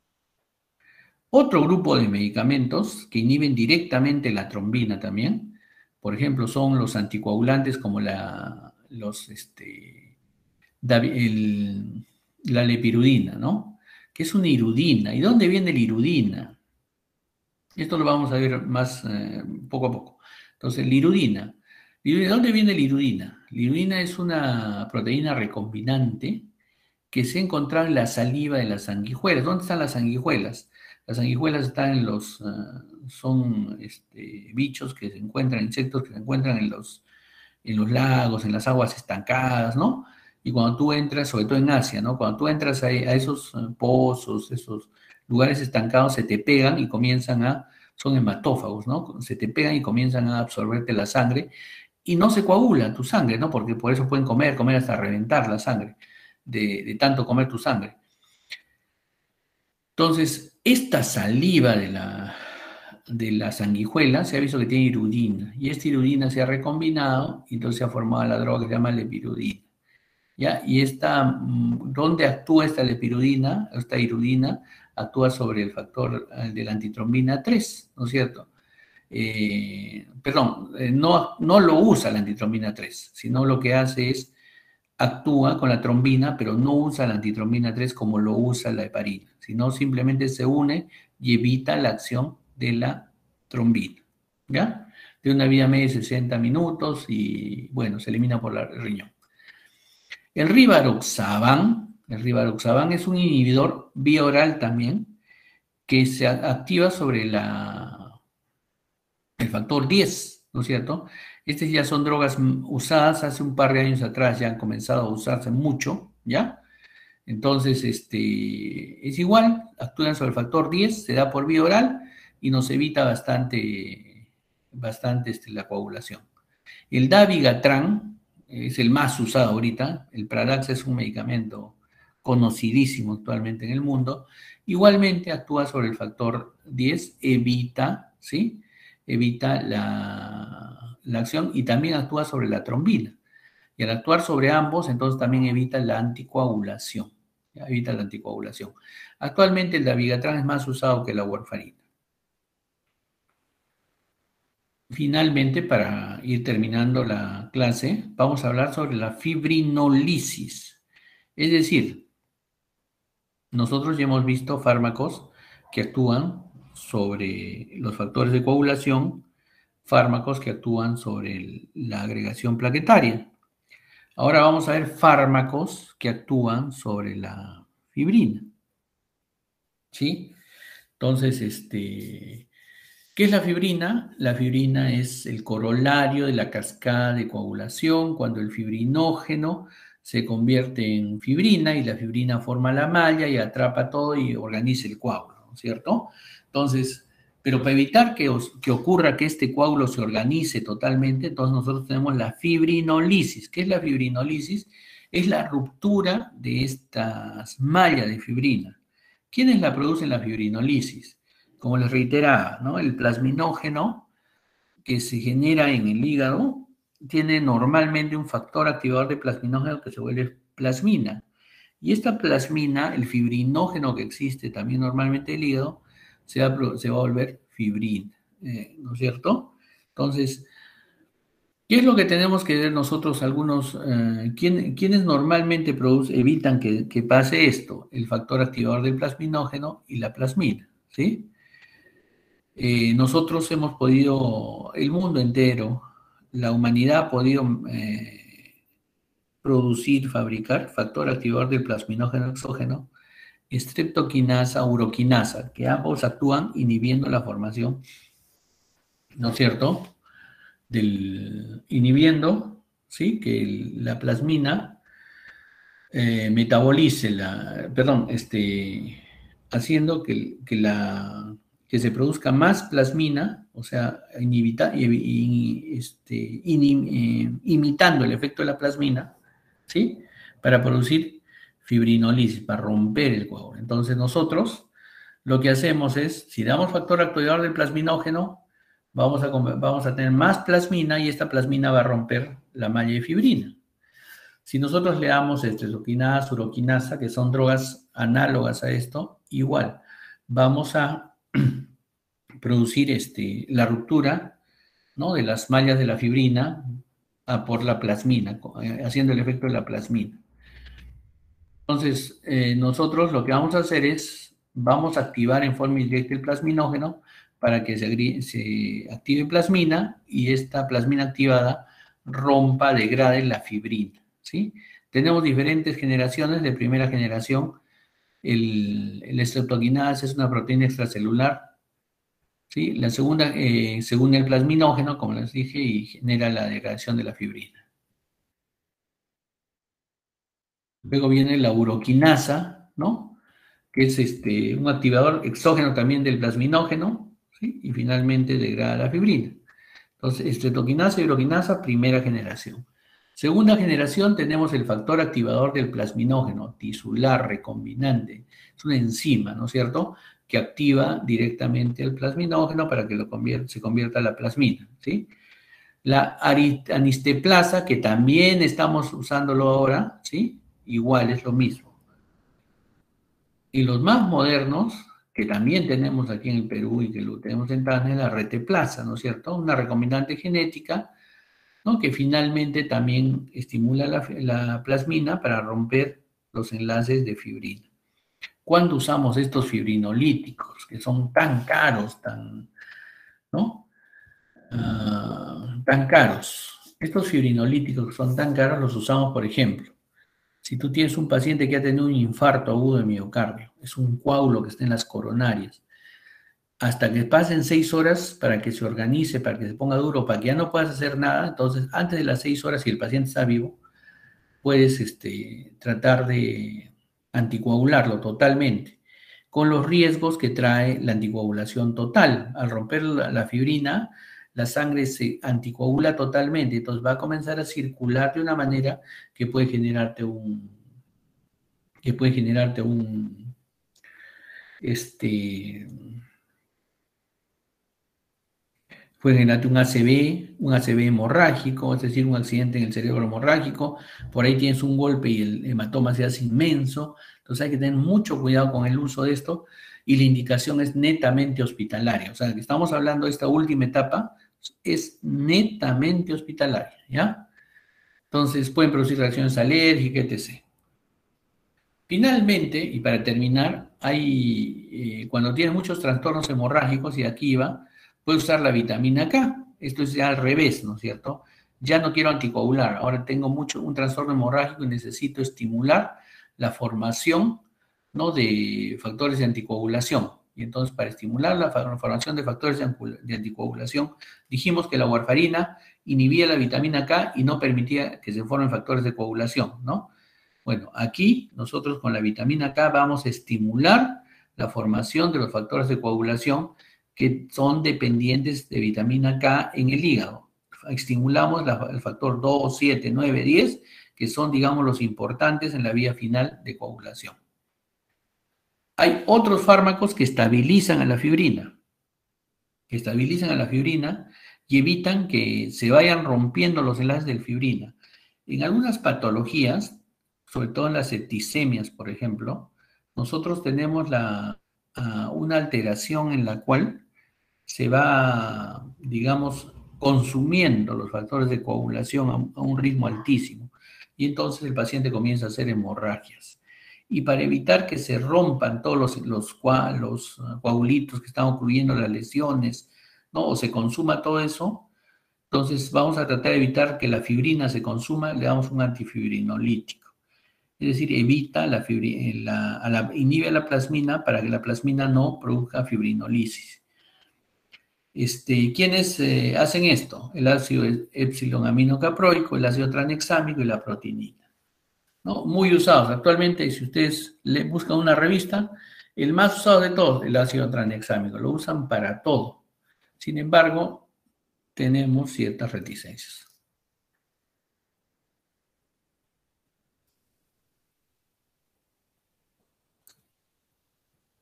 Otro grupo de medicamentos que inhiben directamente la trombina también, por ejemplo, son los anticoagulantes como la lepirudina, ¿no? Que es una irudina. ¿Y dónde viene la irudina? Esto lo vamos a ver más poco a poco. Entonces, la irudina. ¿De dónde viene la irudina? La irudina es una proteína recombinante que se encontraba en la saliva de las sanguijuelas. ¿Dónde están las sanguijuelas? Las sanguijuelas están son bichos que se encuentran, insectos que se encuentran en los lagos, en las aguas estancadas, ¿no? Y cuando tú entras, sobre todo en Asia, ¿no? Cuando tú entras a esos pozos, esos lugares estancados, se te pegan y son hematófagos, ¿no? Se te pegan y comienzan a absorberte la sangre y no se coagula tu sangre, ¿no? Porque por eso pueden comer hasta reventar la sangre, de tanto comer tu sangre. Entonces, esta saliva de la sanguijuela se ha visto que tiene irudina, y esta irudina se ha recombinado y entonces se ha formado la droga que se llama lepirudina. ¿Ya? Y ¿dónde actúa esta lepirudina? Esta irudina actúa sobre el factor de la antitrombina 3, ¿no es cierto? Perdón, no lo usa la antitrombina 3, sino lo que hace es actúa con la trombina, pero no usa la antitrombina 3 como lo usa la heparina, sino simplemente se une y evita la acción de la trombina, ¿ya? De una vida media de 60 minutos y, bueno, se elimina por el riñón. El rivaroxaban es un inhibidor vía oral también, que se activa sobre el factor 10, ¿no es cierto? Estas ya son drogas usadas hace un par de años atrás, ya han comenzado a usarse mucho, ¿ya? Entonces, es igual, actúan sobre el factor 10, se da por vía oral y nos evita bastante la coagulación. El Dabigatran es el más usado ahorita, el Pradaxa es un medicamento conocidísimo actualmente en el mundo, igualmente actúa sobre el factor 10, ¿sí? Evita la acción y también actúa sobre la trombina. Y al actuar sobre ambos, entonces también evita la anticoagulación. ¿Ya? Evita la anticoagulación. Actualmente el dabigatran es más usado que la warfarina. Finalmente, para ir terminando la clase, vamos a hablar sobre la fibrinolisis. Es decir, nosotros ya hemos visto fármacos que actúan sobre los factores de coagulación, fármacos que actúan sobre la agregación plaquetaria. Ahora vamos a ver fármacos que actúan sobre la fibrina. ¿Sí? Entonces, ¿qué es la fibrina? La fibrina es el corolario de la cascada de coagulación cuando el fibrinógeno se convierte en fibrina y la fibrina forma la malla y atrapa todo y organiza el coágulo, ¿no es cierto? Entonces, pero para evitar que ocurra que este coágulo se organice totalmente, entonces nosotros tenemos la fibrinolisis. ¿Qué es la fibrinolisis? Es la ruptura de estas mallas de fibrina. ¿Quiénes la producen la fibrinolisis? Como les reiteraba, ¿no? El plasminógeno que se genera en el hígado tiene normalmente un factor activador de plasminógeno que se vuelve plasmina. Y esta plasmina, el fibrinógeno que existe también normalmente en el hígado, se va a volver fibrina, ¿no es cierto? Entonces, ¿qué es lo que tenemos que ver nosotros algunos? ¿Quiénes normalmente evitan que pase esto? El factor activador del plasminógeno y la plasmina, ¿sí? Nosotros hemos podido, el mundo entero, la humanidad ha podido producir, fabricar factor activador del plasminógeno exógeno, streptokinasa, uroquinasa, que ambos actúan inhibiendo la formación, ¿no es cierto? Inhibiendo, ¿sí? Que la plasmina metabolice haciendo que se produzca más plasmina, o sea, imitando el efecto de la plasmina, ¿sí? Para producir fibrinolisis, para romper el coágulo. Entonces nosotros lo que hacemos es, si damos factor activador del plasminógeno, vamos a tener más plasmina y esta plasmina va a romper la malla de fibrina. Si nosotros le damos estreptokinasa, uroquinasa, que son drogas análogas a esto, igual vamos a producir la ruptura, ¿no? De las mallas de la fibrina por la plasmina, haciendo el efecto de la plasmina. Entonces, nosotros lo que vamos a hacer es, vamos a activar en forma indirecta el plasminógeno para que se active plasmina y esta plasmina activada rompa, degrade la fibrina, ¿sí? Tenemos diferentes generaciones. De primera generación, el streptokinasa es una proteína extracelular, ¿sí? La segunda, según el plasminógeno, como les dije, y genera la degradación de la fibrina. Luego viene la uroquinasa, ¿no? Que es un activador exógeno también del plasminógeno, ¿sí? Y finalmente degrada la fibrina. Entonces, estreptokinasa y uroquinasa, primera generación. Segunda generación tenemos el factor activador del plasminógeno, tisular recombinante. Es una enzima, ¿no es cierto?, que activa directamente el plasminógeno para que se convierta a la plasmina, ¿sí? La anisteplasa, que también estamos usándolo ahora, ¿sí? Igual es lo mismo. Y los más modernos, que también tenemos aquí en el Perú y que lo tenemos en Tacna, es la reteplasa, ¿no es cierto? Una recombinante genética, ¿no? Que finalmente también estimula la plasmina para romper los enlaces de fibrina. ¿Cuándo usamos estos fibrinolíticos que son tan caros, ¿no? Tan caros? Estos fibrinolíticos que son tan caros los usamos, por ejemplo, si tú tienes un paciente que ha tenido un infarto agudo de miocardio, es un coágulo que está en las coronarias, hasta que pasen 6 horas para que se organice, para que se ponga duro, para que ya no puedas hacer nada, entonces antes de las 6 horas, si el paciente está vivo, puedes tratar de anticoagularlo totalmente, con los riesgos que trae la anticoagulación total. Al romper la fibrina, la sangre se anticoagula totalmente, entonces va a comenzar a circular de una manera que puede generarte puede generarte un ACV hemorrágico, es decir, un accidente en el cerebro hemorrágico. Por ahí tienes un golpe y el hematoma se hace inmenso. Entonces hay que tener mucho cuidado con el uso de esto y la indicación es netamente hospitalaria. O sea, que estamos hablando de esta última etapa, es netamente hospitalaria, ¿ya? Entonces pueden producir reacciones alérgicas, etc. Finalmente, y para terminar, cuando tiene muchos trastornos hemorrágicos, y aquí va, puede usar la vitamina K. Esto es ya al revés, ¿no es cierto? Ya no quiero anticoagular, ahora tengo un trastorno hemorrágico y necesito estimular la formación, ¿no?, de factores de anticoagulación. Y entonces, para estimular la formación de factores de anticoagulación, dijimos que la warfarina inhibía la vitamina K y no permitía que se formen factores de coagulación, ¿no? Bueno, aquí nosotros con la vitamina K vamos a estimular la formación de los factores de coagulación que son dependientes de vitamina K en el hígado. Estimulamos el factor 2, 7, 9, 10, que son, digamos, los importantes en la vía final de coagulación. Hay otros fármacos que estabilizan a la fibrina, y evitan que se vayan rompiendo los enlaces de fibrina. En algunas patologías, sobre todo en las septicemias, por ejemplo, nosotros tenemos una alteración en la cual se va, digamos, consumiendo los factores de coagulación a un ritmo altísimo. Y entonces el paciente comienza a hacer hemorragias. Y para evitar que se rompan todos los coagulitos que están ocurriendo, las lesiones, ¿no?, o se consuma todo eso, entonces vamos a tratar de evitar que la fibrina se consuma, le damos un antifibrinolítico. Es decir, evita inhibe la plasmina para que la plasmina no produzca fibrinolisis. ¿Quiénes hacen esto? El ácido epsilon aminocaproico, el ácido tranexámico y la protinina, ¿no? Muy usados actualmente. Si ustedes buscan una revista, el más usado de todos, el ácido tranexámico, lo usan para todo. Sin embargo, tenemos ciertas reticencias.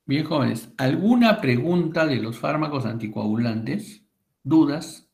Bien, jóvenes, ¿alguna pregunta de los fármacos anticoagulantes? ¿Dudas?